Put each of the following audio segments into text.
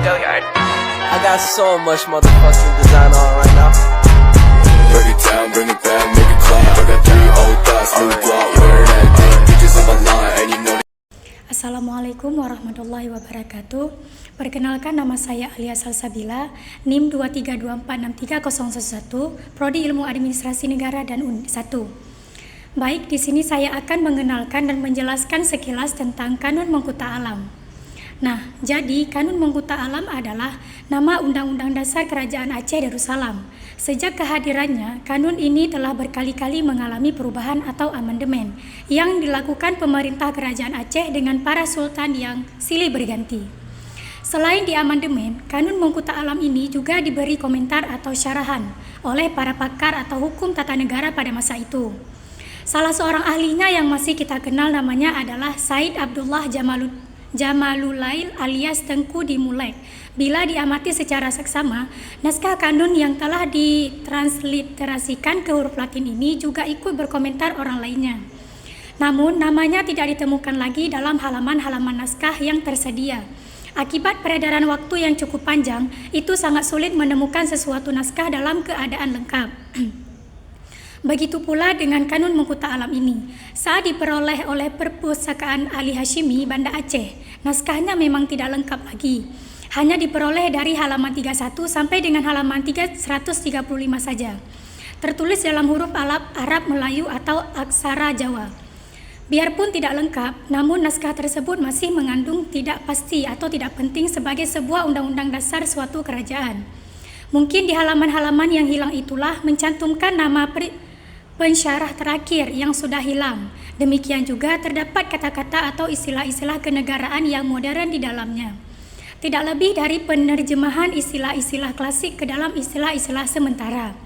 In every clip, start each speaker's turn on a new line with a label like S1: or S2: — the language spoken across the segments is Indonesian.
S1: I got so much motherfucking design on right now.
S2: Break it down, bring it back, make it clap. I got 3 old thoughts, new block, wear that thing. Bitches on my line, and you know.
S3: Assalamualaikum warahmatullahi wabarakatuh. Perkenalkan, nama saya Alia Salsabila, NIM 232463011, Prodi Ilmu Administrasi Negara dan Undi 1. Baik, di sini saya akan mengenalkan dan menjelaskan sekilas tentang Kanun Mengkuta Alam. Nah, jadi Kanun Mengkuta Alam adalah nama Undang-Undang Dasar Kerajaan Aceh Darussalam. Sejak kehadirannya, kanun ini telah berkali-kali mengalami perubahan atau amandemen yang dilakukan pemerintah Kerajaan Aceh dengan para sultan yang silih berganti. Selain di amandemen, Kanun Mengkuta Alam ini juga diberi komentar atau syarahan oleh para pakar atau hukum tata negara pada masa itu. Salah seorang ahlinya yang masih kita kenal namanya adalah Said Abdullah Jamalulail alias Tengku Dimulek. Bila diamati secara seksama, naskah kanun yang telah ditransliterasikan ke huruf Latin ini juga ikut berkomentar orang lainnya. Namun, namanya tidak ditemukan lagi dalam halaman-halaman naskah yang tersedia. Akibat peredaran waktu yang cukup panjang, itu sangat sulit menemukan sesuatu naskah dalam keadaan lengkap. Begitu pula dengan Kanun Mengkuta Alam ini. Saat diperoleh oleh Perpustakaan Ali Hashimi, Banda Aceh, naskahnya memang tidak lengkap lagi. Hanya diperoleh dari halaman 31 sampai dengan halaman 135 saja. Tertulis dalam huruf Arab Melayu atau aksara Jawa. Biarpun tidak lengkap, namun naskah tersebut masih mengandung tidak pasti atau tidak penting sebagai sebuah undang-undang dasar suatu kerajaan. Mungkin di halaman-halaman yang hilang itulah mencantumkan nama pensyarah terakhir yang sudah hilang. Demikian juga terdapat kata-kata atau istilah-istilah kenegaraan yang modern di dalamnya. Tidak lebih dari penerjemahan istilah-istilah klasik ke dalam istilah-istilah sementara.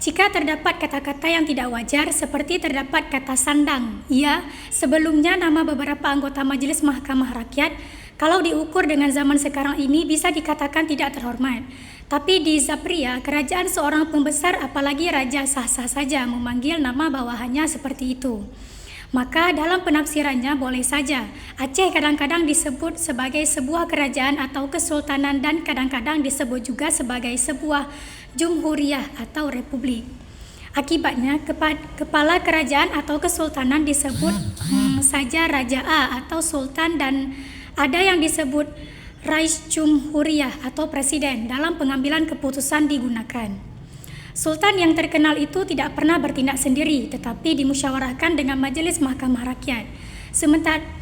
S3: Jika terdapat kata-kata yang tidak wajar seperti terdapat kata sandang, ya, sebelumnya nama beberapa anggota Majelis Mahkamah Rakyat, kalau diukur dengan zaman sekarang ini bisa dikatakan tidak terhormat. Tapi di Zapria, kerajaan seorang pembesar apalagi raja sah-sah saja memanggil nama bawahannya seperti itu. Maka dalam penafsirannya boleh saja Aceh kadang-kadang disebut sebagai sebuah kerajaan atau kesultanan dan kadang-kadang disebut juga sebagai sebuah jumhuriyah atau republik. Akibatnya kepala kerajaan atau kesultanan disebut saja Raja A atau Sultan dan ada yang disebut Rais Jumhuriyah atau Presiden dalam pengambilan keputusan digunakan. Sultan yang terkenal itu tidak pernah bertindak sendiri tetapi dimusyawarahkan dengan Majelis Mahkamah Rakyat.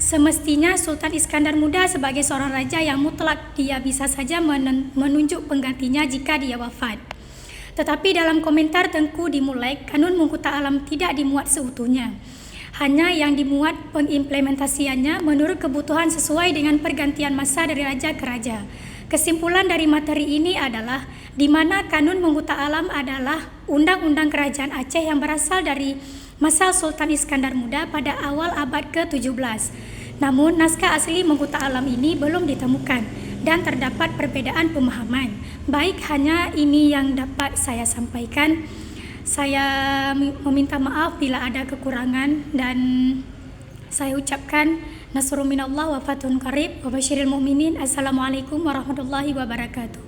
S3: Semestinya Sultan Iskandar Muda sebagai seorang raja yang mutlak, dia bisa saja menunjuk penggantinya jika dia wafat. Tetapi dalam komentar Tengku Dimulek, Kanun Mengkuta Alam tidak dimuat seutuhnya. Hanya yang dimuat pengimplementasiannya menurut kebutuhan sesuai dengan pergantian masa dari raja ke raja. Kesimpulan dari materi ini adalah di mana Kanun Mengkuta Alam adalah undang-undang kerajaan Aceh yang berasal dari masa Sultan Iskandar Muda pada awal abad ke-17. Namun naskah asli Mengkuta Alam ini belum ditemukan dan terdapat perbedaan pemahaman. Baik, hanya ini yang dapat saya sampaikan. Saya meminta maaf bila ada kekurangan dan saya ucapkan nasrun minallah wa fathun qarib wa basyiril mu'minin. Assalamualaikum warahmatullahi wabarakatuh.